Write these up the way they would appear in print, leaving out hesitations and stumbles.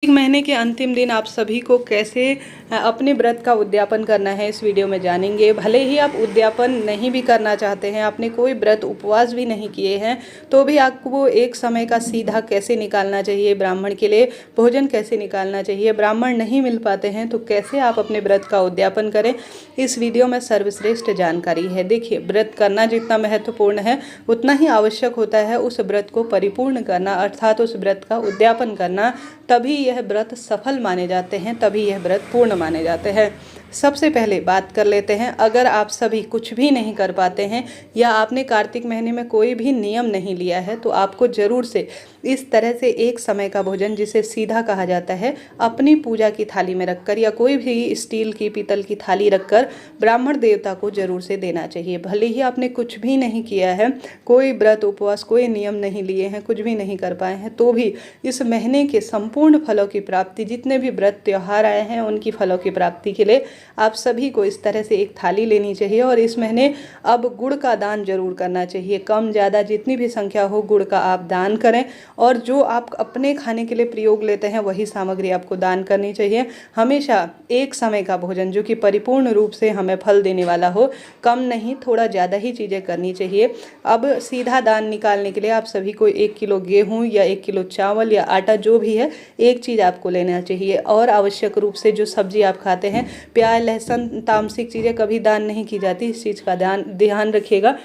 एक महीने के अंतिम दिन आप सभी को कैसे अपने व्रत का उद्यापन करना है इस वीडियो में जानेंगे। भले ही आप उद्यापन नहीं भी करना चाहते हैं, आपने कोई व्रत उपवास भी नहीं किए हैं, तो भी आपको एक समय का सीधा कैसे निकालना चाहिए, ब्राह्मण के लिए भोजन कैसे निकालना चाहिए, ब्राह्मण नहीं मिल पाते हैं तो कैसे आप अपने व्रत का उद्यापन करें, इस वीडियो में सर्वश्रेष्ठ जानकारी है। देखिए, व्रत करना जितना महत्वपूर्ण है उतना ही आवश्यक होता है उस व्रत को परिपूर्ण करना, अर्थात उस व्रत का उद्यापन करना। तभी यह व्रत सफल माने जाते हैं, तभी यह व्रत पूर्ण माने जाते हैं। सबसे पहले बात कर लेते हैं, अगर आप सभी कुछ भी नहीं कर पाते हैं या आपने कार्तिक महीने में कोई भी नियम नहीं लिया है, तो आपको ज़रूर से इस तरह से एक समय का भोजन, जिसे सीधा कहा जाता है, अपनी पूजा की थाली में रखकर या कोई भी स्टील की पीतल की थाली रखकर ब्राह्मण देवता को जरूर से देना चाहिए। भले ही आपने कुछ भी नहीं किया है, कोई व्रत उपवास कोई नियम नहीं लिए हैं, कुछ भी नहीं कर पाए हैं, तो भी इस महीने के संपूर्ण फलों की प्राप्ति, जितने भी व्रत त्यौहार आए हैं उनकी फलों की प्राप्ति के लिए आप सभी को इस तरह से एक थाली लेनी चाहिए। और इस महीने अब गुड़ का दान जरूर करना चाहिए। कम ज़्यादा जितनी भी संख्या हो, गुड़ का आप दान करें। और जो आप अपने खाने के लिए प्रयोग लेते हैं वही सामग्री आपको दान करनी चाहिए। हमेशा एक समय का भोजन जो कि परिपूर्ण रूप से हमें फल देने वाला हो, कम नहीं थोड़ा ज़्यादा ही चीज़ें करनी चाहिए। अब सीधा दान निकालने के लिए आप सभी को 1 किलो गेहूँ या 1 किलो चावल या आटा, जो भी है, एक चीज़ आपको लेना चाहिए। और आवश्यक रूप से जो सब्जी आप खाते हैं, प्याज लहसुन तामसिक चीज़ें कभी दान नहीं की जाती, इस चीज़ का ध्यान रखिएगा।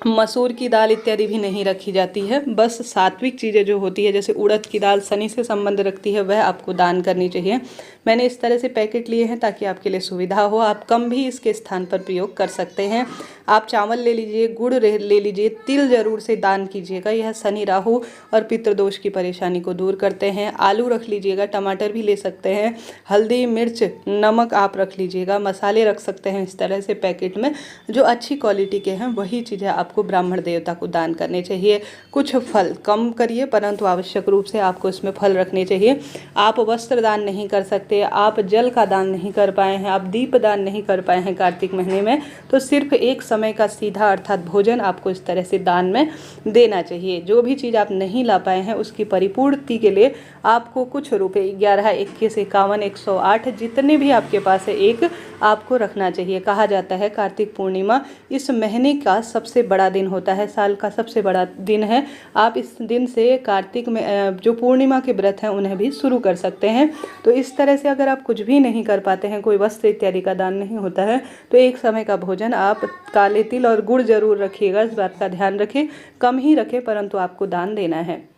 मसूर की दाल इत्यादि भी नहीं रखी जाती है। बस सात्विक चीज़ें जो होती है, जैसे उड़द की दाल शनि से संबंध रखती है, वह आपको दान करनी चाहिए। मैंने इस तरह से पैकेट लिए हैं ताकि आपके लिए सुविधा हो। आप कम भी इसके स्थान पर प्रयोग कर सकते हैं। आप चावल ले लीजिए, गुड़ ले लीजिए, तिल जरूर से दान कीजिएगा, यह शनि राहु और पितृदोष की परेशानी को दूर करते हैं। आलू रख लीजिएगा, टमाटर भी ले सकते हैं, हल्दी मिर्च नमक आप रख लीजिएगा, मसाले रख सकते हैं इस तरह से पैकेट में, जो अच्छी क्वालिटी के हैं वही चीज़ें आपको ब्राह्मण देवता को दान करने चाहिए। कुछ फल कम करिए, परंतु आवश्यक रूप से आपको इसमें फल रखने चाहिए। आप वस्त्र दान नहीं कर सकते, आप जल का दान नहीं कर पाए हैं, आप दीप दान नहीं कर पाए हैं कार्तिक महीने में, तो सिर्फ एक समय का सीधा अर्थात भोजन आपको इस तरह से दान में देना चाहिए। जो भी चीज़ आप नहीं ला पाए हैं उसकी परिपूर्ति के लिए आपको कुछ रुपए 11, 21, 51, 108 जितने भी आपके पास है, एक आपको रखना चाहिए। कहा जाता है कार्तिक पूर्णिमा इस महीने का सबसे बड़ा दिन होता है, साल का सबसे बड़ा दिन है। आप इस दिन से कार्तिक में जो पूर्णिमा के व्रत हैं उन्हें भी शुरू कर सकते हैं। तो इस तरह से अगर आप कुछ भी नहीं कर पाते हैं, कोई वस्त्र इत्यादि का दान नहीं होता है, तो एक समय का भोजन आप काले तिल और गुड़ जरूर रखिएगा। इस बात का ध्यान रखें, कम ही रखें, परंतु आपको दान देना है।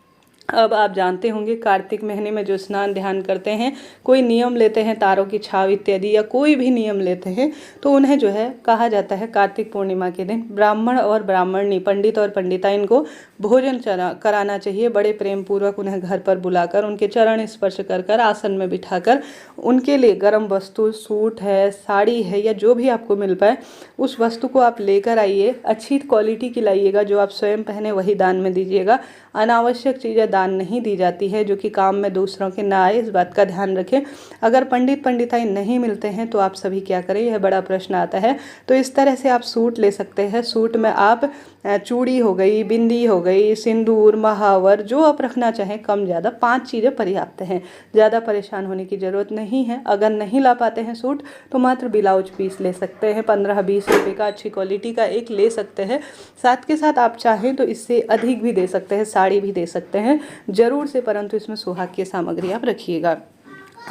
अब आप जानते होंगे कार्तिक महीने में जो स्नान ध्यान करते हैं, कोई नियम लेते हैं, तारों की छाव इत्यादि या कोई भी नियम लेते हैं, तो उन्हें जो है कहा जाता है कार्तिक पूर्णिमा के दिन ब्राह्मण और ब्राह्मणी, पंडित और पंडिताइन को भोजन कराना चाहिए। बड़े प्रेम पूर्वक उन्हें घर पर बुलाकर उनके चरण स्पर्श कर कर आसन में बिठाकर उनके लिए गर्म वस्तु, सूट है, साड़ी है, या जो भी आपको मिल पाए उस वस्तु को आप लेकर आइए। अच्छी क्वालिटी की लाइएगा, जो आप स्वयं पहने वही दान में दीजिएगा। अनावश्यक चीज़ें दान नहीं दी जाती है जो कि काम में दूसरों के ना आए, इस बात का ध्यान रखें। अगर पंडित पंडिताई नहीं मिलते हैं तो आप सभी क्या करें, यह बड़ा प्रश्न आता है। तो इस तरह से आप सूट ले सकते हैं। सूट में आप चूड़ी हो गई, बिंदी हो गई, सिंदूर, महावर, जो आप रखना चाहें, कम ज़्यादा 5 चीज़ें पर्याप्त हैं। ज़्यादा परेशान होने की ज़रूरत नहीं है। अगर नहीं ला पाते हैं सूट तो मात्र ब्लाउज पीस ले सकते हैं, 15-20 रुपये का अच्छी क्वालिटी का एक ले सकते हैं। साथ के साथ आप चाहें तो इससे अधिक भी दे सकते हैं, साड़ी भी दे सकते हैं जरूर से, परंतु इसमें सुहाग की सामग्री आप रखिएगा।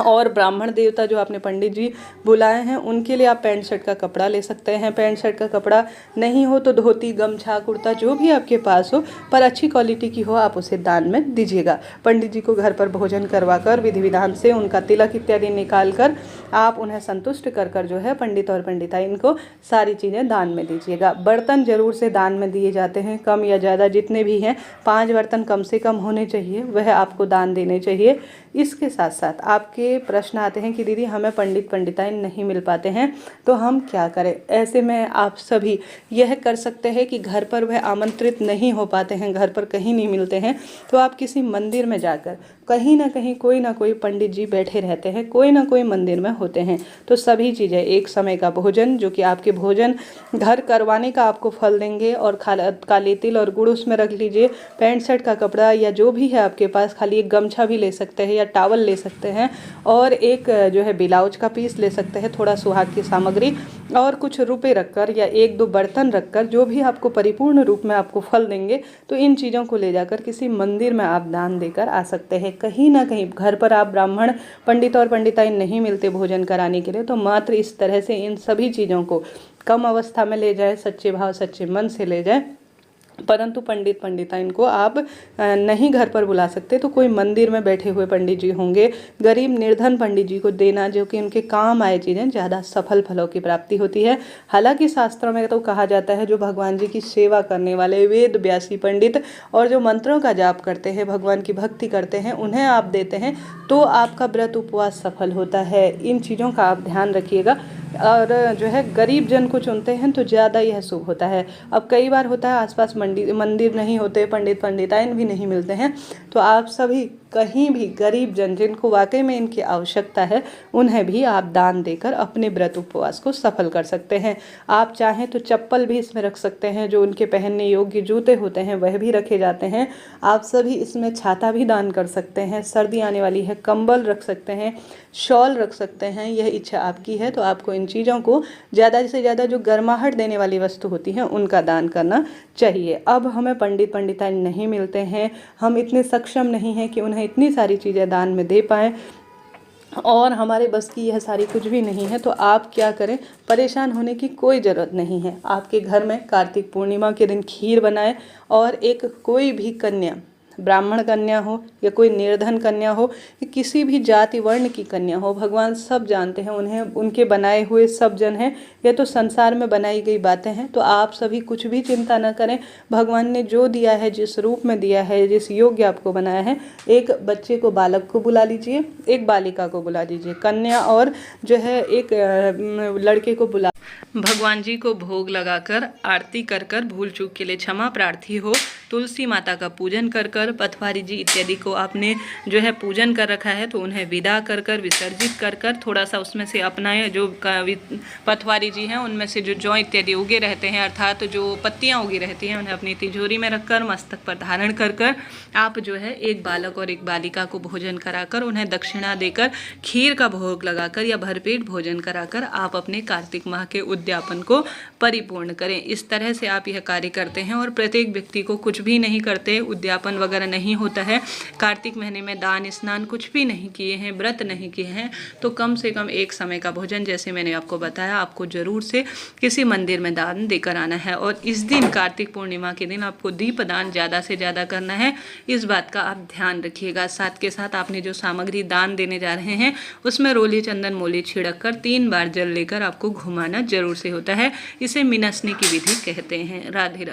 और ब्राह्मण देवता जो आपने पंडित जी बुलाए हैं उनके लिए आप पैंट शर्ट का कपड़ा ले सकते हैं। पैंट शर्ट का कपड़ा नहीं हो तो धोती, गमछा, कुर्ता, जो भी आपके पास हो पर अच्छी क्वालिटी की हो, आप उसे दान में दीजिएगा। पंडित जी को घर पर भोजन करवाकर विधि विधान से उनका तिलक इत्यादि निकाल कर आप उन्हें संतुष्ट कर कर जो है पंडित और पंडिताइन को सारी चीज़ें दान में दीजिएगा। बर्तन जरूर से दान में दिए जाते हैं, कम या ज़्यादा जितने भी हैं, 5 बर्तन कम से कम होने चाहिए, वह आपको दान देने चाहिए। इसके साथ साथ आपके प्रश्न आते हैं कि दीदी हमें पंडित पंडिताइन नहीं मिल पाते हैं तो हम क्या करें। ऐसे में आप सभी यह कर सकते हैं कि घर पर वह आमंत्रित नहीं हो पाते हैं, घर पर कहीं नहीं मिलते हैं, तो आप किसी मंदिर में जाकर कहीं ना कहीं कोई ना कोई पंडित जी बैठे रहते हैं, कोई ना कोई मंदिर में होते हैं। तो सभी चीज़ें, एक समय का भोजन जो कि आपके भोजन घर करवाने का आपको फल देंगे, और काले तिल और गुड़ उसमें रख लीजिए। पैंट शर्ट का कपड़ा या जो भी है आपके पास, खाली एक गमछा भी ले सकते हैं या टावल ले सकते हैं, और एक जो है ब्लाउज का पीस ले सकते हैं, थोड़ा सुहाग की सामग्री और कुछ रुपए रखकर या एक दो बर्तन रखकर, जो भी आपको परिपूर्ण रूप में आपको फल देंगे, तो इन चीज़ों को ले जाकर किसी मंदिर में आप दान देकर आ सकते हैं। कहीं ना कहीं घर पर आप ब्राह्मण पंडित और पंडिताइन नहीं मिलते भोजन कराने के लिए, तो मात्र इस तरह से इन सभी चीज़ों को कम अवस्था में ले जाए, सच्चे भाव सच्चे मन से ले जाए। परंतु पंडित पंडिताइन को आप नहीं घर पर बुला सकते, तो कोई मंदिर में बैठे हुए पंडित जी होंगे, गरीब निर्धन पंडित जी को देना, जो कि उनके काम आए चीज़ें, ज़्यादा सफल फलों की प्राप्ति होती है। हालांकि शास्त्रों में तो कहा जाता है, जो भगवान जी की सेवा करने वाले वेद व्यासी पंडित और जो मंत्रों का जाप करते हैं, भगवान की भक्ति करते हैं, उन्हें आप देते हैं तो आपका व्रत उपवास सफल होता है। इन चीज़ों का आप ध्यान रखिएगा। और जो है गरीब जन को चुनते हैं तो ज़्यादा यह शुभ होता है। अब कई बार होता है आसपास मंदिर नहीं होते, पंडित पंडिताइन भी नहीं मिलते हैं, तो आप सभी कहीं भी गरीब जन जिनको वाकई में इनकी आवश्यकता है, उन्हें भी आप दान देकर अपने व्रत उपवास को सफल कर सकते हैं। आप चाहें तो चप्पल भी इसमें रख सकते हैं, जो उनके पहनने योग्य जूते होते हैं वह भी रखे जाते हैं। आप सभी इसमें छाता भी दान कर सकते हैं, सर्दी आने वाली है, कंबल रख सकते हैं, शॉल रख सकते हैं, यह इच्छा आपकी है। तो आपको इन चीज़ों को ज़्यादा से ज़्यादा जो गर्माहट देने वाली वस्तु होती हैं उनका दान करना चाहिए। अब हमें पंडित पंडिताइन नहीं मिलते हैं, हम इतने सक्षम नहीं हैं कि उन्हें इतनी सारी चीज़ें दान में दे पाएँ, और हमारे बस की यह सारी कुछ भी नहीं है, तो आप क्या करें, परेशान होने की कोई ज़रूरत नहीं है। आपके घर में कार्तिक पूर्णिमा के दिन खीर बनाएं, और एक कोई भी कन्या, ब्राह्मण कन्या हो या कोई निर्धन कन्या हो या किसी भी जाति वर्ण की कन्या हो, भगवान सब जानते हैं उन्हें, उनके बनाए हुए सब जन हैं। यह तो संसार में बनाई गई बातें हैं, तो आप सभी कुछ भी चिंता न करें। भगवान ने जो दिया है, जिस रूप में दिया है, जिस योग्य आपको बनाया है, एक बच्चे को, बालक को बुला लीजिए, एक बालिका को बुला दीजिए, कन्या और जो है एक लड़के को बुला, भगवान जी को भोग लगाकर आरती कर कर, भूल चूक के लिए क्षमा प्रार्थी हो, तुलसी माता का पूजन कर कर, पथवारी जी इत्यादि को आपने जो है पूजन कर रखा है, तो उन्हें विदा कर कर, विसर्जित कर कर, थोड़ा सा उसमें से अपना जो पथवारी जी हैं उनमें से जो जौ इत्यादि उगे रहते हैं, अर्थात जो पत्तियां उगी रहती हैं, उन्हें अपनी तिजोरी में रखकर मस्तक पर धारण कर कर आप जो है एक बालक और एक बालिका को भोजन कराकर, उन्हें दक्षिणा देकर, खीर का भोग लगाकर या भरपेट भोजन कराकर आप अपने कार्तिक माह के उद्यापन को परिपूर्ण करें। इस तरह से आप यह कार्य करते हैं, और प्रत्येक व्यक्ति को कुछ भी नहीं करते, उद्यापन वगैरह नहीं होता है, कार्तिक महीने में दान स्नान कुछ भी नहीं किए हैं, व्रत नहीं किए हैं, तो कम से कम एक समय का भोजन, जैसे मैंने आपको बताया, आपको जरूर से किसी मंदिर में दान देकर आना है। और इस दिन कार्तिक पूर्णिमा के दिन आपको दीप दान ज़्यादा से ज़्यादा करना है, इस बात का आप ध्यान रखिएगा। साथ के साथ आपने जो सामग्री दान देने जा रहे हैं उसमें रोली चंदन मोली छिड़क कर 3 बार जल लेकर आपको घुमाना जरूर से होता है। इसे मिनसने की विधि कहते हैं। राधे राधे।